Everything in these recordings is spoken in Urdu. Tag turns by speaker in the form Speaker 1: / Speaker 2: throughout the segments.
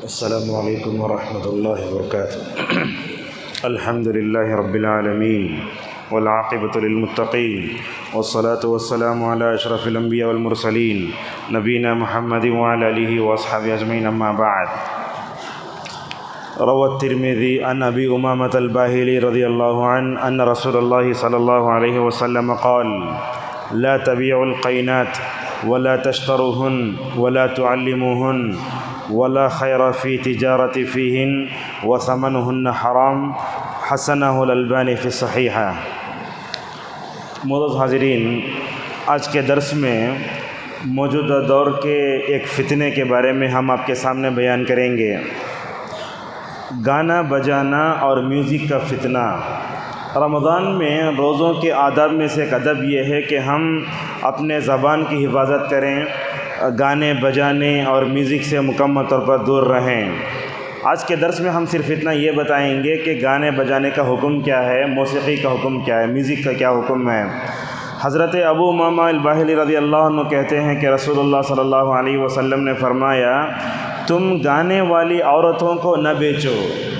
Speaker 1: السلام علیکم ورحمۃ اللہ وبرکاتہ۔ الحمد للہ رب العالمین والعاقبۃ للمتقین والصلاة والسلام علی اشرف الانبیاء والمرسلین نبینا محمد وعلی آلہ واصحابہ اجمعین، اما بعد۔ روى الترمذی عن ابی امامۃ الباہلی رضی اللہ عنہ ان رسول اللہ صلی اللہ علیہ وسلم قال لا تبيعوا القینات ولا تشتروهن ولا تعلموهن ولا خیر فی تجارت فیہن وثمنهن حرام، حسنہ الالبانی فی الصحیحہ۔ معزز حاضرین، آج کے درس میں موجودہ دور کے ایک فتنے کے بارے میں ہم آپ کے سامنے بیان کریں گے۔ گانا بجانا اور میوزک کا فتنہ۔ رمضان میں روزوں کے آداب میں سے ایک ادب یہ ہے کہ ہم اپنے زبان کی حفاظت کریں، گانے بجانے اور میوزک سے مکمل طور پر دور رہیں۔ آج کے درس میں ہم صرف اتنا یہ بتائیں گے کہ گانے بجانے کا حکم کیا ہے، موسیقی کا حکم کیا ہے، میوزک کا کیا حکم ہے۔ حضرت ابو امامہ الباہلی رضی اللہ عنہ کہتے ہیں کہ رسول اللہ صلی اللہ علیہ وسلم نے فرمایا، تم گانے والی عورتوں کو نہ بیچو۔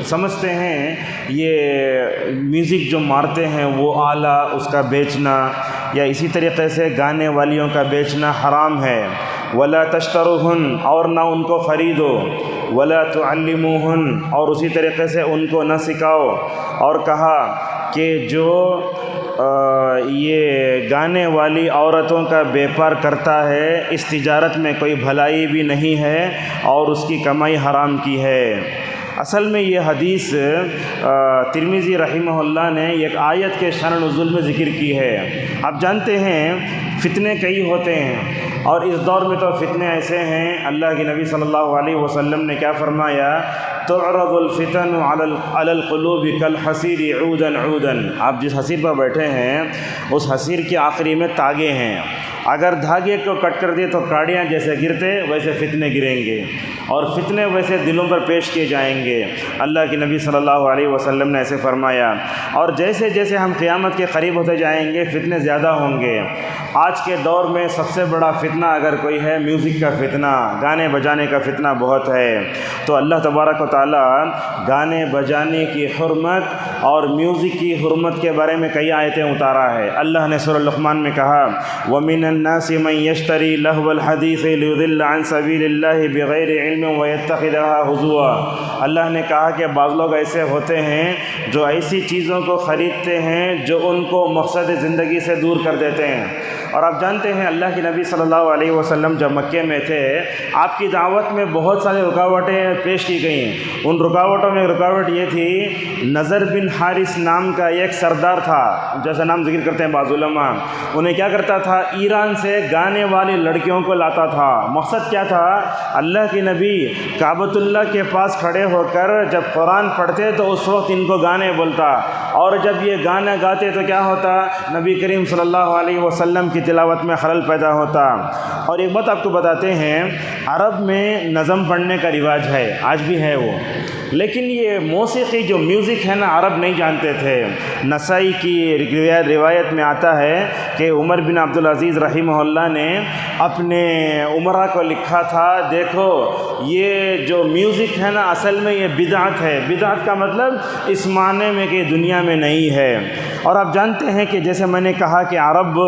Speaker 1: سمجھتے ہیں یہ میوزک جو مارتے ہیں وہ آلہ، اس کا بیچنا یا اسی طریقے سے گانے والیوں کا بیچنا حرام ہے۔ ولا تشتروہن، اور نہ ان کو خریدو۔ ولا تعلموہن، اور اسی طریقے سے ان کو نہ سکھاؤ۔ اور کہا کہ جو یہ گانے والی عورتوں کا بیپار کرتا ہے، اس تجارت میں کوئی بھلائی بھی نہیں ہے اور اس کی کمائی حرام کی ہے۔ اصل میں یہ حدیث ترمذی رحمہ اللہ نے ایک آیت کے شأن نزول میں ذکر کی ہے۔ آپ جانتے ہیں فتنے کئی ہوتے ہیں، اور اس دور میں تو فتنے ایسے ہیں، اللہ کے نبی صلی اللہ علیہ وسلم نے کیا فرمایا، تعرض الفتن علی القلوب کالحصیر عودا عودا۔ آپ جس حصیر پر بیٹھے ہیں اس حصیر کے آخری میں تاگے ہیں، اگر دھاگے کو کٹ کر دے تو کاڑیاں جیسے گرتے ویسے فتنے گریں گے، اور فتنے ویسے دلوں پر پیش کیے جائیں گے۔ اللہ کے نبی صلی اللہ علیہ وسلم نے ایسے فرمایا، اور جیسے جیسے ہم قیامت کے قریب ہوتے جائیں گے فتنے زیادہ ہوں گے۔ آج کے دور میں سب سے بڑا فتنہ اگر کوئی ہے، میوزک کا فتنہ، گانے بجانے کا فتنہ بہت ہے۔ تو اللہ تبارک و تعالیٰ گانے بجانے کی حرمت اور میوزک کی حرمت کے بارے میں کئی آیتیں اتارا ہے۔ اللہ نے سورہ لقمان میں کہا، وَمِنَ النَّاسِ مَن يَشْتَرِي لَهْوَ الْحَدِيثِ لِيُضِلَّ عَن سَبِيلِ اللَّهِ بِغَيْرِ عِلْمٍ وَيَتَّخِذَهَا هُزُوًا۔ اللہ نے کہا کہ بعض لوگ ایسے ہوتے ہیں جو ایسی چیزوں کو خریدتے ہیں جو ان کو مقصد زندگی سے دور کر دیتے ہیں۔ اور آپ جانتے ہیں اللہ کے نبی صلی اللہ علیہ وسلم جب مکے میں تھے، آپ کی دعوت میں بہت ساری رکاوٹیں پیش کی گئیں۔ ان رکاوٹوں میں رکاوٹ یہ تھی، نضر بن حارث نام کا ایک سردار تھا، جیسا نام ذکر کرتے ہیں بعض علماء۔ انہیں کیا کرتا تھا، ایران سے گانے والی لڑکیوں کو لاتا تھا۔ مقصد کیا تھا، اللہ کے نبی کعبۃ اللہ کے پاس کھڑے ہو کر جب قرآن پڑھتے تو اس وقت ان کو گانے بولتا، اور جب یہ گانا گاتے تو کیا ہوتا، نبی کریم صلی اللہ علیہ وسلم کی تلاوت میں خلل پیدا ہوتا۔ اور ایک بات آپ کو بتاتے ہیں، عرب میں نظم پڑھنے کا رواج ہے، آج بھی ہے وہ، لیکن یہ موسیقی جو میوزک ہے نا، عرب نہیں جانتے تھے۔ نسائی کی روایت میں آتا ہے کہ عمر بن عبدالعزیز رحمہ اللہ نے اپنے عمرہ کو لکھا تھا، دیکھو یہ جو میوزک ہے نا، اصل میں یہ بدعت ہے۔ بدعت کا مطلب اس معنی میں کہ دنیا میں نہیں ہے۔ اور آپ جانتے ہیں کہ جیسے میں نے کہا کہ عرب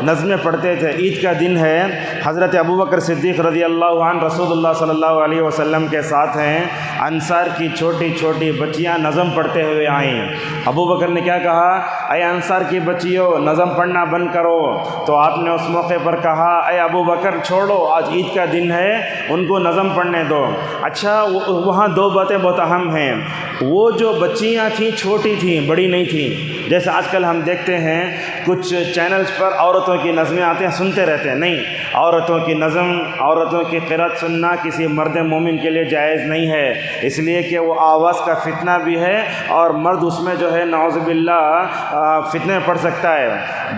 Speaker 1: نظمیں پڑھتے تھے۔ عید کا دن ہے، حضرت ابوبکر صدیق رضی اللہ عنہ رسول اللہ صلی اللہ علیہ وسلم کے ساتھ ہیں، انصار کی چھوٹی چھوٹی بچیاں نظم پڑھتے ہوئے آئیں۔ ابوبکر نے کیا کہا، اے انصار کی بچیوں نظم پڑھنا بند کرو۔ تو آپ نے اس موقع پر کہا، اے ابوبکر چھوڑو، آج عید کا دن ہے، ان کو نظم پڑھنے دو۔ اچھا، وہاں دو باتیں بہت اہم ہیں۔ وہ جو بچیاں تھیں چھوٹی تھیں، بڑی نہیں تھیں۔ جیسے آج کل ہم دیکھتے ہیں کچھ چینلز پر عورتوں کی نظمیں آتے ہیں، سنتے رہتے ہیں، نہیں، عورتوں کی نظم، عورتوں کی قرأت سننا کسی مرد مومن کے لیے جائز نہیں ہے، اس لیے کہ وہ آواز کا فتنہ بھی ہے، اور مرد اس میں جو ہے نعوذ باللہ فتنے پڑھ سکتا ہے۔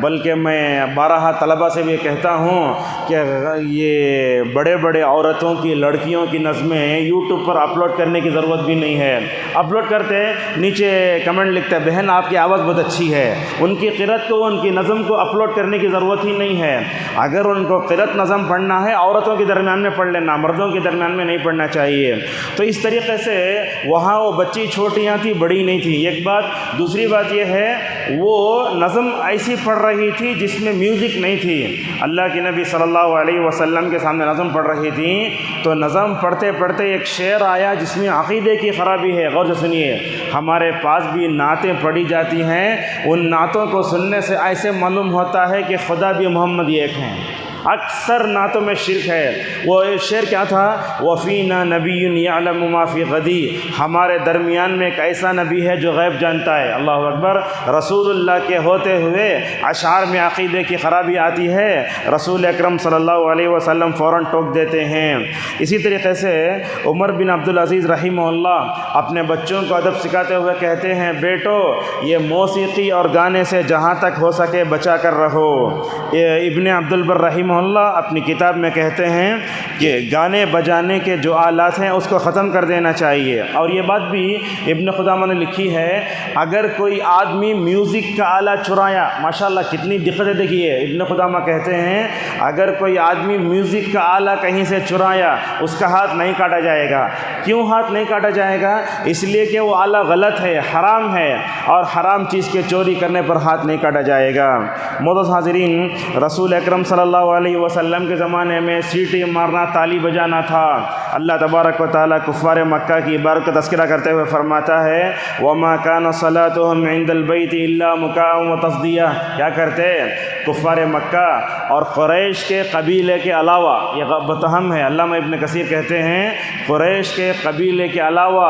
Speaker 1: بلکہ میں بارہا طلبہ سے بھی کہتا ہوں کہ یہ بڑے بڑے عورتوں کی، لڑکیوں کی نظمیں یوٹیوب پر اپلوڈ کرنے کی ضرورت بھی نہیں ہے۔ اپلوڈ کرتے نیچے کمنٹ لکھتے ہیں، بہن آپ کی آواز بہت اچھی ہے، ان کی قرأت کو ان کی نظم کو اپلوڈ کرنے کی ضرورت ہی نہیں ہے. اگر ان کو قرأت نظم پڑھنا ہے عورتوں کے درمیان میں پڑھ لینا، مردوں کے درمیان میں نہیں پڑھنا چاہیے. تو اس طریقے سے وہاں وہ بچی چھوٹیاں تھی، بڑی نہیں تھی، ایک بات. دوسری بات یہ ہے وہ نظم ایسی پڑھ رہی تھی جس میں میوزک نہیں تھی. اللہ کے نبی صلی اللہ علیہ وسلم کے سامنے نظم پڑھ رہی تھی تو نظم پڑھتے پڑھتے ایک شعر آیا جس میں عقیدے کی خرابی ہے. غور سے سنیے. ہمارے پاس بھی نعتیں پڑھی جاتی ہیں، ان نعتوں کو سننے سے ایسے معلوم ہوتا ہے کہ خدا بھی محمد ایک ہیں. اکثر نعتوں میں شرک ہے. وہ شعر کیا تھا؟ وَفِينَا نَبِيٌّ يَعْلَمُ مَا فِي غَدِي. ہمارے درمیان میں ایک ایسا نبی ہے جو غیب جانتا ہے. اللہ اکبر. رسول اللہ کے ہوتے ہوئے اشعار میں عقیدے کی خرابی آتی ہے، رسول اکرم صلی اللہ علیہ وسلم فوراً ٹوک دیتے ہیں. اسی طریقے سے عمر بن عبدالعزیز رحمہ اللہ اپنے بچوں کو ادب سکھاتے ہوئے کہتے ہیں، بیٹو یہ موسیقی اور گانے سے جہاں تک ہو سکے بچا کر رہو. ابن عبدالبر رحمہ اللہ اپنی کتاب میں کہتے ہیں کہ گانے بجانے کے جو آلات ہیں اس کو ختم کر دینا چاہیے. اور یہ بات بھی ابن قدامہ نے لکھی ہے، اگر کوئی آدمی میوزک کا آلہ چرایا، ماشاءاللہ کتنی دقتیں دیکھیے. ابن قدامہ کہتے ہیں اگر کوئی آدمی میوزک کا آلہ کہیں سے چرایا اس کا ہاتھ نہیں کاٹا جائے گا. کیوں ہاتھ نہیں کاٹا جائے گا؟ اس لیے کہ وہ آلہ غلط ہے، حرام ہے، اور حرام چیز کے چوری کرنے پر ہاتھ نہیں کاٹا جائے گا. معزز حاضرین، رسول اکرم صلی اللہ علیہ وسلم کے زمانے میں سیٹی مارنا، تالی بجانا تھا. اللہ تبارک و تعالیٰ کفار مکہ کی عبارت کا تذکرہ کرتے ہوئے فرماتا ہے وَمَا كَانَ صَلَاتُهُمْ عِنْدَ الْبَيْتِ إِلَّا مُكَاءً وَتَصْدِيَةً. کیا کرتے؟ کفار مکہ اور قریش کے قبیلے کے علاوہ، یہ متہم ہے، علامہ ابن کثیر کہتے ہیں قریش کے قبیلے کے علاوہ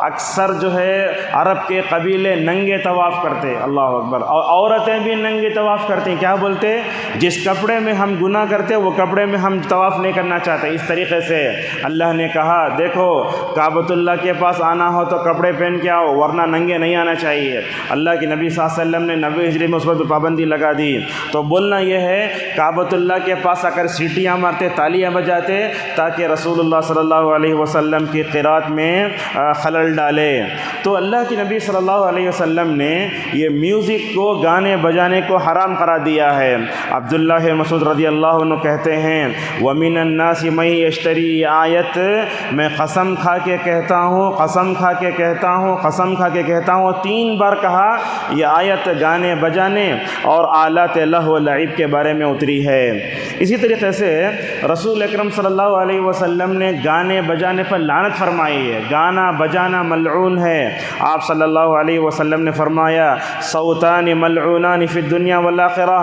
Speaker 1: اکثر جو ہے عرب کے قبیلے ننگے طواف کرتے. اللہ اکبر. اور عورتیں بھی ننگے طواف کرتی. کیا بولتے؟ جس کپڑے میں ہم گناہ کرتے وہ کپڑے میں ہم طواف نہیں کرنا چاہتے. اس طریقے سے اللہ نے کہا دیکھو کعبۃ اللہ کے پاس آنا ہو تو کپڑے پہن کے آؤ، ورنہ ننگے نہیں آنا چاہیے. اللہ کے نبی صلی اللہ علیہ وسلم نے 90 ہجری میں اس پر پابندی لگا دی. تو بولنا یہ ہے کعبۃ اللہ کے پاس آ کر سیٹیاں مارتے، تالیاں بجاتے تاکہ رسول اللہ صلی اللہ علیہ وسلم کی قرات میں خلل ڈالے. تو اللہ کے نبی صلی اللہ علیہ وسلم نے یہ میوزک کو، گانے بجانے کو حرام قرار دیا ہے. عبداللہ مسعود رضی اللہ عنہ کہتے ہیں وَمِنَ النَّاسِ مَن يَشْتَرِي. آیت میں قسم کھا کے کہتا ہوں، قسم کھا کے کہتا ہوں، قسم کھا کے کہتا ہوں، 3 بار کہا. یہ آیت گانے بجانے اور آلات لہو و لعب کے بارے میں اتری ہے. اسی طریقے سے رسول اکرم صلی اللہ علیہ وسلم نے گانے بجانے پر لعنت فرمائی ہے. گانا بجانا ملعون ہے. آپ صلی اللہ علیہ وسلم نے فرمایا صوتان ملعونان فی الدنیا والآخرہ.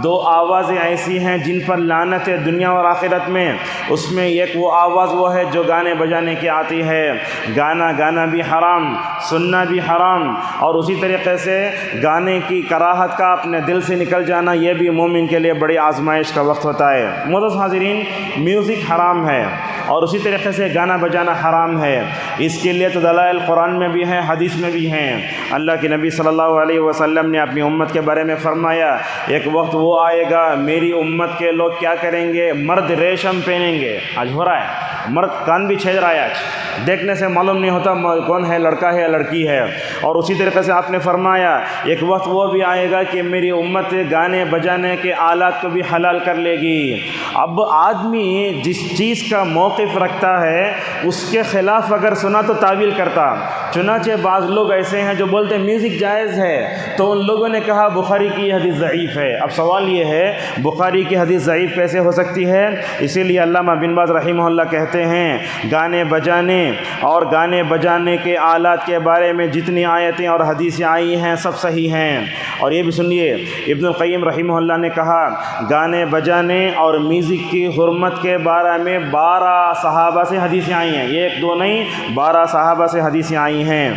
Speaker 1: 2 آوازیں ایسی ہیں جن پر لعنت ہے دنیا اور آخرت میں. اس میں ایک وہ آواز وہ ہے جو گانے بجانے کی آتی ہے. گانا بھی حرام، سننا بھی حرام، اور اسی طریقے سے گانے کی کراہت کا اپنے دل سے نکل جانا یہ بھی مومن کے لیے بڑی آزمائش کا وقت ہوتا ہے. معزز حاضرین، میوزک حرام ہے اور اسی طریقے سے گانا بجانا حرام ہے. اس کے لیے تو دلائل قرآن میں بھی ہیں، حدیث میں بھی ہیں. اللہ کے نبی صلی اللہ علیہ وسلم نے اپنی امت کے بارے میں فرمایا ایک وقت وہ آئے گا میری امت کے لوگ کیا کریں گے؟ مرد ریشم پہنیں گے. آج ہو رہا ہے، مرد کان بھی چھید رہا ہے. آج دیکھنے سے معلوم نہیں ہوتا کون ہے، لڑکا ہے یا لڑکی ہے. اور اسی طریقے سے آپ نے فرمایا ایک وقت وہ بھی آئے گا کہ میری امت گانے بجانے کے آلات کو بھی حلال کر لے گی. اب آدمی جس چیز کا موقف رکھتا ہے اس کے خلاف اگر سنا تو تعویل کرتا. چنانچہ بعض لوگ ایسے ہیں جو بولتے ہیں میوزک جائز ہے، تو ان لوگوں نے کہا بخاری کی یہ حدیث ضعیف ہے. اب سوال یہ ہے بخاری کی حدیث ضعیف کیسے ہو سکتی ہے؟ اسی لیے علامہ بن باز رحمہ اللہ کہتے ہیں گانے بجانے اور گانے بجانے کے آلات کے بارے میں جتنی آیتیں اور حدیثیں آئی ہیں سب صحیح ہیں. اور یہ بھی سنیے ابن القیم رحمہ اللہ نے کہا گانے بجانے اور میوزک کی حرمت کے بارے میں 12 صحابہ سے حدیثیں آئی ہیں. یہ 1 2 نہیں، 12 صحابہ سے حدیثیں آئی ہیں.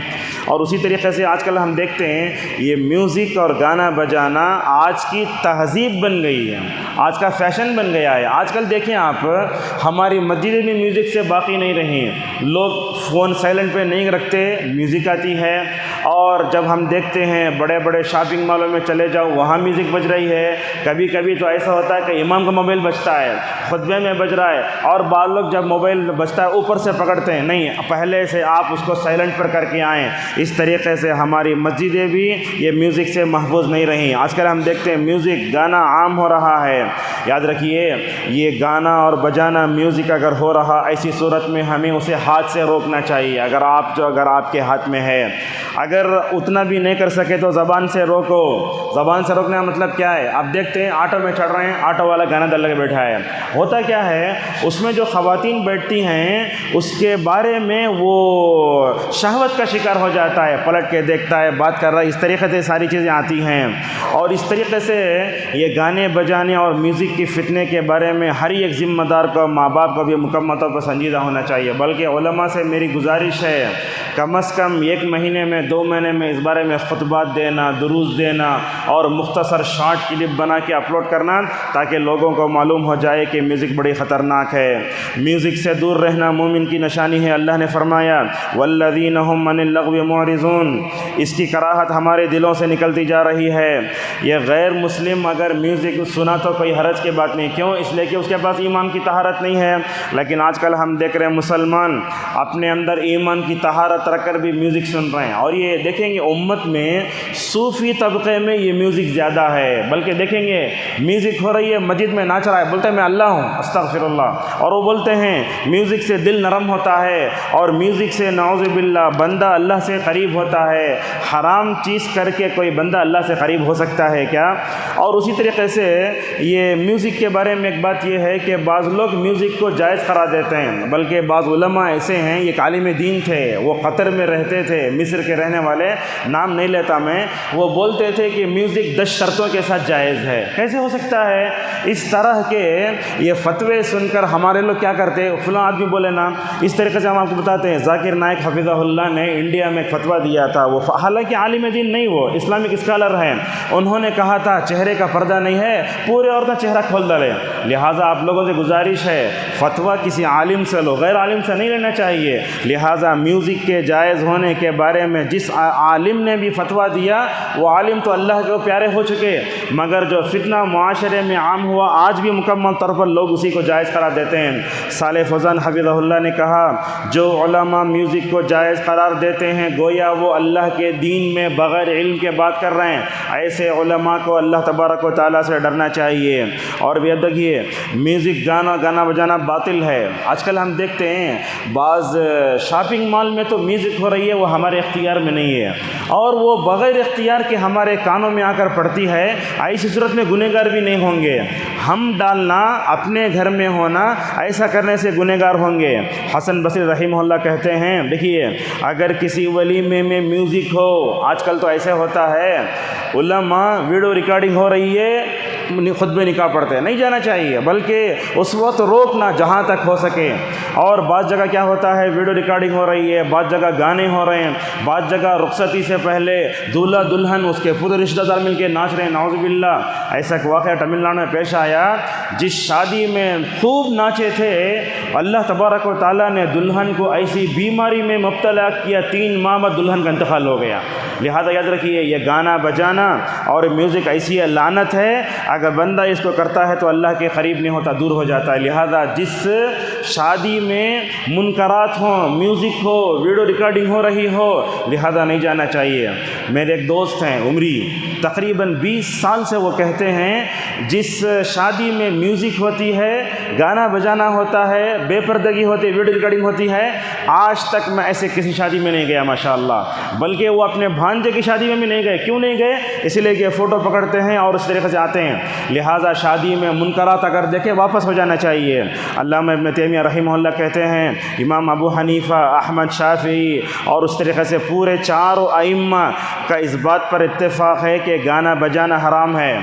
Speaker 1: اور اسی طریقے سے آج کل ہم دیکھتے ہیں یہ میوزک اور گانا بجانا آج کی تہذیب بن گئی ہے، آج کا فیشن بن گیا ہے. آج کل دیکھیں آپ ہماری مسجد میں میوزک سے باقی نہیں رہی. لوگ فون سائلنٹ پہ نہیں رکھتے، میوزک آتی ہے. اور جب ہم دیکھتے ہیں بڑے بڑے شاپنگ مالوں میں چلے جاؤ وہاں میوزک بج رہی ہے، کبھی کبھی تو ایسا ہوتا ہے کہ امام کا موبائل بجتا ہے، خطبے میں بج رہا ہے، اور بعض لوگ جب موبائل بجتا ہے اوپر سے پکڑتے ہیں، نہیں پہلے سے آپ اس کو سائلنٹ پر کر کے آئیں۔ اس طریقے سے ہماری مسجدیں بھی یہ میوزک سے محفوظ نہیں رہیں۔ آج کل ہم دیکھتے ہیں میوزک گانا عام ہو رہا ہے۔ یاد رکھیے یہ گانا اور بجانا میوزک اگر ہو رہا، ایسی صورت میں ہمیں اسے ہاتھ سے روکنا چاہیے، اگر آپ کے ہاتھ میں ہے۔ اگر اتنا بھی نہیں کر سکے تو زبان سے روکو۔ زبان سے روکنے کا مطلب کیا ہے؟ آپ دیکھتے ہیں آٹو میں چڑھ رہے ہیں، آٹو والا گانا ڈال کے بیٹھا ہے، ہوتا کیا ہے اس میں جو خواتین بیٹھتی ہیں اس کے بارے میں وہ شہوت کا شکار ہو جاتا ہے، پلٹ کے دیکھتا ہے، بات کر رہا ہے، اس طریقے سے ساری چیزیں آتی ہیں۔ اور اس طریقے سے یہ گانے بجانے اور میوزک کی فتنے کے بارے میں ہر ایک ذمہ دار کو، ماں باپ کو بھی مکمل طور پر سنجیدہ ہونا چاہیے۔ بلکہ علماء سے میری گزارش ہے کم از کم 1 مہینے میں 2 مہینے میں اس بارے میں خطبات دینا، دروس دینا اور مختصر شارٹ کلپ بنا کے اپلوڈ کرنا، تاکہ لوگوں کو معلوم ہو جائے کہ میوزک بڑی خطرناک ہے۔ میوزک سے دور رہنا مومن کی نشانی ہے۔ اللہ نے فرمایا والذین هم عن اللغو معرضون، اس کی کراہت ہمارے دلوں سے نکلتی جا رہی ہے۔ یہ غیر مسلم اگر میوزک سنا تو کوئی حرج کی بات نہیں، کیوں؟ اس لیے کہ اس کے پاس ایمان کی طہارت نہیں ہے۔ لیکن آج کل ہم دیکھ رہے ہیں مسلمان اپنے اندر ایمان کی طہارت رکھ کر بھی میوزک سن رہے ہیں، اور یہ دیکھیں گے امت میں صوفی طبقے میں یہ میوزک زیادہ ہے۔ بلکہ دیکھیں گے میوزک ہو رہی ہے، مسجد میں ناچ رہا ہے، بولتے ہیں میں اللہ ہوں، استغفر اللہ، اور وہ بولتے ہیں میوزک سے دل نرم ہوتا ہے، اور میوزک سے نعوذ باللہ بندہ اللہ سے قریب ہوتا ہے۔ حرام چیز کر کے کوئی بندہ اللہ سے قریب ہو سکتا ہے کیا؟ اور اسی طریقے سے یہ میوزک کے بارے میں ایک بات یہ ہے کہ بعض لوگ میوزک کو جائز قرار دیتے ہیں، بلکہ بعض علماء ایسے ہیں، یہ عالم دین تھے، وہ قطر میں رہتے تھے، مصر کے رہنے والے، نام نہیں لیتا میں، وہ بولتے تھے کہ میوزک 10 شرطوں کے ساتھ جائز ہے۔ کیسے ہو سکتا ہے؟ اس طرح کے یہ فتوے سن کر ہمارے لوگ کیا کرتے، فلاں آدمی بولے نا، اس طریقے سے ہم آپ کو بتاتے ہیں ذاکر نائک حفظہ اللہ نے انڈیا میں ایک فتویٰ دیا تھا، وہ حالانکہ عالم دین نہیں، وہ اسلامک اسکالر ہیں، انہوں نے کہا تھا چہرے کا پردہ نہیں ہے، پورے عورتیں چہرہ کھول ڈالے۔ لہٰذا آپ لوگوں سے گزارش ہے فتویٰ کسی عالم سے لو، غیر عالم سے نہیں لینا چاہیے۔ لہٰذا میوزک کے جائز ہونے کے بارے میں جس عالم نے بھی فتویٰ دیا وہ عالم تو اللہ کے پیارے ہو چکے، مگر جو فتنہ معاشرے میں عام ہوا آج بھی مکمل طور پر لوگ اسی کو جائز قرار دیتے ہیں۔ صالح فوزان حفظہ اللہ نے کہا جو علماء میوزک کو جائز قرار دیتے ہیں گویا وہ اللہ کے دین میں بغیر علم کے بات کر رہے ہیں۔ ایسے علماء کو اللہ تبارک و تعالیٰ سے ڈرنا چاہیے۔ اور بھی اب دیکھیے میوزک گانا بجانا باطل ہے۔ آج کل ہم دیکھتے ہیں بعض شاپنگ مال میں تو میوزک ہو رہی ہے، وہ ہمارے اختیار میں نہیں ہے، اور وہ بغیر اختیار کے ہمارے کانوں میں آ کر پڑتی ہے۔ ایسی صورت میں گنہگار بھی نہیں ہوں گے، ہم ڈالنا اپنے گھر میں ہونا، ایسا کرنے سے گنہگار ہوں گے۔ حسن بصری رحمہ اللہ کہتے ہیں دیکھیے اگر کسی ولیمے میں میوزک ہو، آج کل تو ایسے ہوتا ہے علماء ویڈیو ریکارڈنگ ہو رہی ہے خطبے نکاح پڑھتے ہیں، نہیں جانا چاہیے، بلکہ اس وقت روکنا جہاں تک ہو سکے۔ اور بعض جگہ کیا ہوتا ہے ویڈیو ریکارڈنگ ہو رہی ہے، بعض جگہ گانے ہو رہے ہیں، بعض جگہ رخصتی سے پہلے دولہا دلہن اس کے پورے رشتہ دار مل کے ناچ رہے ہیں، نعوذ باللہ۔ ایسا ایک واقعہ تمل ناڈو میں پیش آیا، جس شادی میں خوب ناچے تھے، اللہ تبارک و تعالیٰ نے دلہن کو ایسی بیماری میں مبتلا کیا 3 ماہ بعد دلہن کا انتقال ہو گیا۔ لہذا یاد رکھیے یہ گانا بجانا اور میوزک ایسی لعنت ہے، اگر بندہ اس کو کرتا ہے تو اللہ کے قریب نہیں ہوتا، دور ہو جاتا ہے۔ لہذا جس شادی میں منکرات ہوں، میوزک ہو، ویڈیو ریکارڈنگ ہو رہی ہو، لہذا نہیں جانا چاہیے۔ میرے ایک دوست ہیں عمری، تقریباً 20 سال سے وہ کہتے ہیں جس شادی میں میوزک ہوتی ہے، گانا بجانا ہوتا ہے، بے پردگی ہوتی ہے، ویڈیو ریکارڈنگ ہوتی ہے، آج تک میں ایسے کسی شادی میں نہیں گیا ماشاءاللہ۔ بلکہ وہ اپنے بھانجے کی شادی میں بھی نہیں گئے۔ کیوں نہیں گئے؟ اس لیے کہ فوٹو پکڑتے ہیں اور اس طریقے سے آتے ہیں۔ لہٰذا شادی میں منکرات اگر دیکھیں واپس ہو جانا چاہیے۔ علامہ ابن تیمیہ رحمہ اللہ کہتے ہیں امام ابو حنیفہ، احمد شافعی اور اس طریقے سے پورے 4 ائمہ کا اس بات پر اتفاق ہے کہ گانا بجانا حرام ہے۔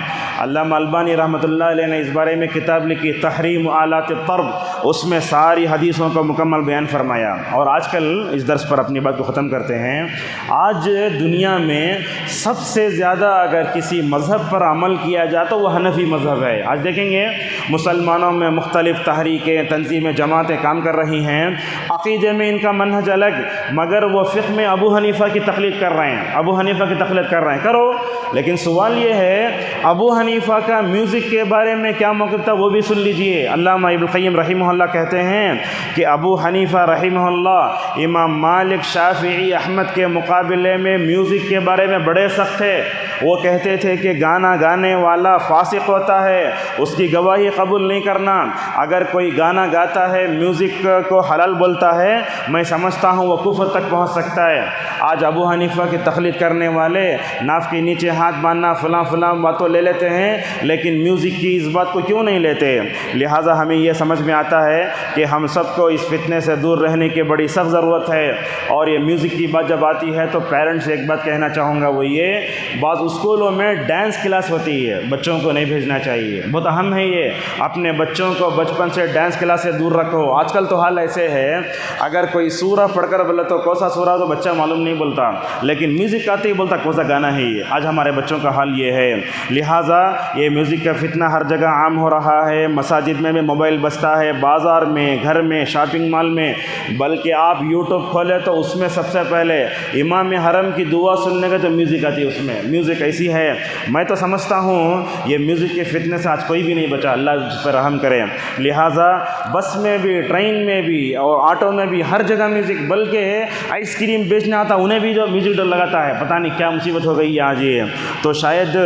Speaker 1: علامہ البانی رحمۃ اللہ علیہ نے اس بارے میں کتاب لکھی تحریم آلات الطرب، اس میں ساری حدیثوں کو مکمل بیان فرمایا۔ اور آج کل اس درس پر اپنی بات کو ختم کرتے ہیں۔ آج دنیا میں سب سے زیادہ اگر کسی مذہب پر عمل کیا جائے تو وہ حنفی مذہب ہے۔ آج دیکھیں گے مسلمانوں میں مختلف تحریکیں، تنظیمیں، جماعتیں کام کر رہی ہیں، عقیدے میں ان کا منہج الگ، مگر وہ فقہ میں ابو حنیفہ کی تقلید کر رہے ہیں، ابو حنیفہ کی تقلید کر رہے ہیں، کرو، لیکن سوال یہ ہے ابو حنیفہ کا میوزک کے بارے میں کیا موقف تھا وہ بھی سن لیجئے۔ علامہ ابن القیم رحمہ اللہ کہتے ہیں کہ ابو حنیفہ رحمہ اللہ امام مالک، شافعی، احمد کے مقابلے میں میوزک کے بارے میں بڑے سخت تھے۔ وہ کہتے تھے کہ گانا گانے والا فاسق ہوتا ہے، اس کی گواہی قبول نہیں کرنا۔ اگر کوئی گانا گاتا ہے، میوزک کو حلال بولتا ہے، میں سمجھتا ہوں وہ کفر تک پہنچ سکتا ہے۔ آج ابو حنیفہ کی تقلید کرنے والے ناف کے نیچے ہاتھ باندھنا، فلاں فلاں باتوں لے لیتے ہیں، لیکن میوزک کی اس بات کو کیوں نہیں لیتے؟ لہٰذا ہمیں یہ سمجھ میں آتا ہے کہ ہم سب کو اس فتنے سے دور رہنے کی بڑی سخت ضرورت ہے۔ اور یہ میوزک کی بات جب آتی ہے تو پیرنٹس سے ایک بات کہنا چاہوں گا، وہ یہ، بعض اسکولوں میں ڈانس کلاس ہوتی ہے، بچوں کو نہیں بھیجنا چاہیے، بہت اہم ہے یہ۔ اپنے بچوں کو بچپن سے ڈانس کلاس سے دور رکھو۔ آج کل تو حال ایسے ہے، اگر کوئی سورہ پڑھ کر بولے تو کون سا سورہ تو بچہ معلوم نہیں بولتا، لیکن میوزک آتے ہی بولتا کون سا گانا ہے یہ۔ آج ہمارے بچوں کا حال یہ ہے۔ لہٰذا یہ میوزک کا فتنہ ہر جگہ عام ہو رہا ہے، مساجد میں بھی موبائل بجتا ہے، بازار میں، گھر میں، شاپنگ مال میں، بلکہ آپ یوٹیوب کھولے تو اس میں سب سے پہلے امام حرم کی دعا سننے کا جو میوزک آتی ہے، اس میں میوزک ایسی ہے، میں تو سمجھتا ہوں یہ میوزک کے فتنے سے آج کوئی بھی نہیں بچا، اللہ اس پر رحم کرے۔ لہٰذا بس میں بھی، ٹرین میں بھی اور آٹو میں بھی ہر جگہ میوزک، بلکہ آئس کریم بیچنا آتا انہیں بھی جو میوزک ڈر لگاتا ہے، پتہ نہیں کیا مصیبت ہو گئی ہے آج یہ۔ تو شاید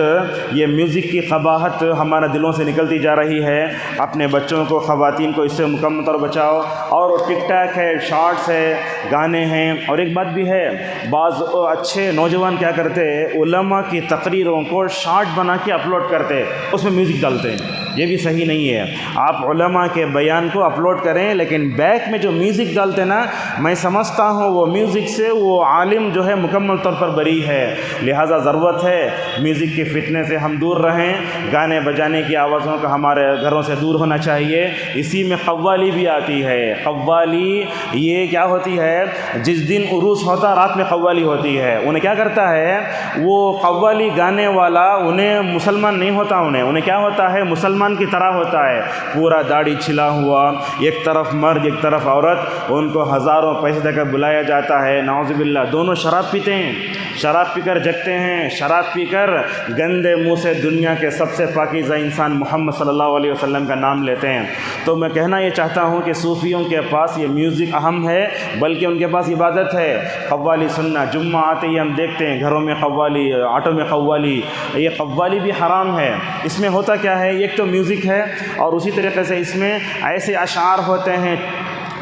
Speaker 1: یہ میوزک کی قباحت ہمارے دلوں سے نکلتی جا رہی ہے۔ اپنے بچوں کو، خواتین کو اس سے مکمل طور بچاؤ۔ اور ٹک ٹاک ہے، شارٹس ہے، گانے ہیں۔ اور ایک بات بھی ہے، بعض اچھے نوجوان کیا کرتے، علماء کی تقریروں کو شارٹ بنا کے اپلوڈ کرتے، اس میں میوزک ڈالتے ہیں، یہ بھی صحیح نہیں ہے۔ آپ علماء کے بیان کو اپلوڈ کریں، لیکن بیک میں جو میوزک ڈالتے نا، میں سمجھتا ہوں وہ میوزک سے وہ عالم جو ہے مکمل طور پر بری ہے۔ لہٰذا ضرورت ہے میوزک کے فتنے سے ہم دور رہیں، گانے بجانے کی آوازوں کا ہمارے گھروں سے دور ہونا چاہیے۔ اسی میں قوالی بھی آتی ہے۔ قوالی یہ کیا ہوتی ہے، جس دن عروس ہوتا رات میں قوالی ہوتی ہے۔ انہیں کیا کرتا ہے، وہ قوالی گانے والا انہیں مسلمان نہیں ہوتا، انہیں کیا ہوتا ہے، مسلمان کی طرح ہوتا ہے، پورا داڑھی چھلا ہوا، ایک طرف مرد ایک طرف عورت، ان کو ہزاروں پیسے دے کر بلایا جاتا ہے، نعوذ باللہ۔ دونوں شراب پیتے ہیں، شراب پی کر جگتے ہیں، شراب پی کر گندے منہ سے دنیا کے سب سے پاکیزہ انسان محمد صلی اللہ علیہ وسلم کا نام لیتے ہیں۔ تو میں کہنا یہ چاہتا ہوں کہ صوفیوں کے پاس یہ میوزک اہم ہے، بلکہ ان کے پاس عبادت ہے۔ قوالی سننا، جمعہ آتے ہی ہم دیکھتے ہیں گھروں میں قوالی، آٹو میں قوالی، یہ قوالی بھی حرام ہے۔ اس میں ہوتا کیا ہے، ایک تو میوزک ہے، اور اسی طریقے سے اس میں ایسے اشعار ہوتے ہیں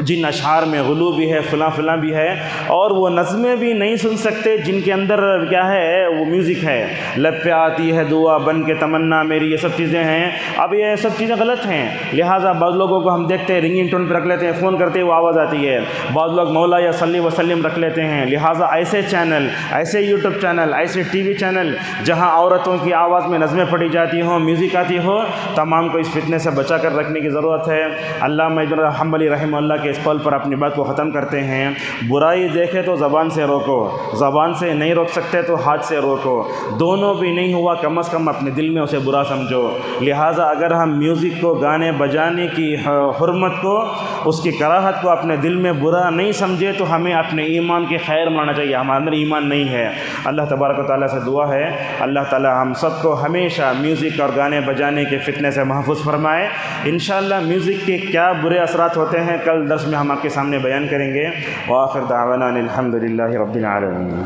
Speaker 1: جن اشعار میں غلو بھی ہے، فلاں فلاں بھی ہے، اور وہ نظمیں بھی نہیں سن سکتے جن کے اندر کیا ہے، وہ میوزک ہے۔ لب پہ آتی ہے دعا بن کے تمنا میری، یہ سب چیزیں ہیں۔ اب یہ سب چیزیں غلط ہیں، لہٰذا بعض لوگوں کو ہم دیکھتے ہیں رنگنگ ٹون پہ رکھ لیتے ہیں، فون کرتے وہ آواز آتی ہے۔ بعض لوگ مولا یا صلی وسلم رکھ لیتے ہیں۔ لہٰذا ایسے چینل، ایسے یوٹیوب چینل، ایسے ٹی وی چینل جہاں عورتوں کی آواز میں نظمیں پڑھی جاتی ہوں، میوزک آتی ہو، تمام کو اس فتنے سے بچا کر رکھنے کی ضرورت ہے۔ علامہ ابن حنبلی رحمہ اللہ کے اس قول پر اپنی بات کو ختم کرتے ہیں، برائی دیکھے تو زبان سے روکو، زبان سے نہیں روک سکتے تو ہاتھ سے روکو، دونوں بھی نہیں ہوا کم از کم اپنے دل میں اسے برا سمجھو۔ لہٰذا اگر ہم میوزک کو، گانے بجانے کی حرمت کو، اس کی کراہت کو اپنے دل میں برا نہیں سمجھے تو ہمیں اپنے ایمان کی خیر ماننا چاہیے، ہمارے اندر ایمان نہیں ہے۔ اللہ تبارک و تعالیٰ سے دعا ہے اللہ تعالیٰ ہم سب کو ہمیشہ میوزک اور گانے بجانے کے فتنے سے محفوظ فرمائے۔ انشاءاللہ میوزک کے کیا برے اثرات ہوتے ہیں کل درس میں ہم آپ کے سامنے بیان کریں گے۔ وآخر دعوانا الحمد للہ رب العالمین۔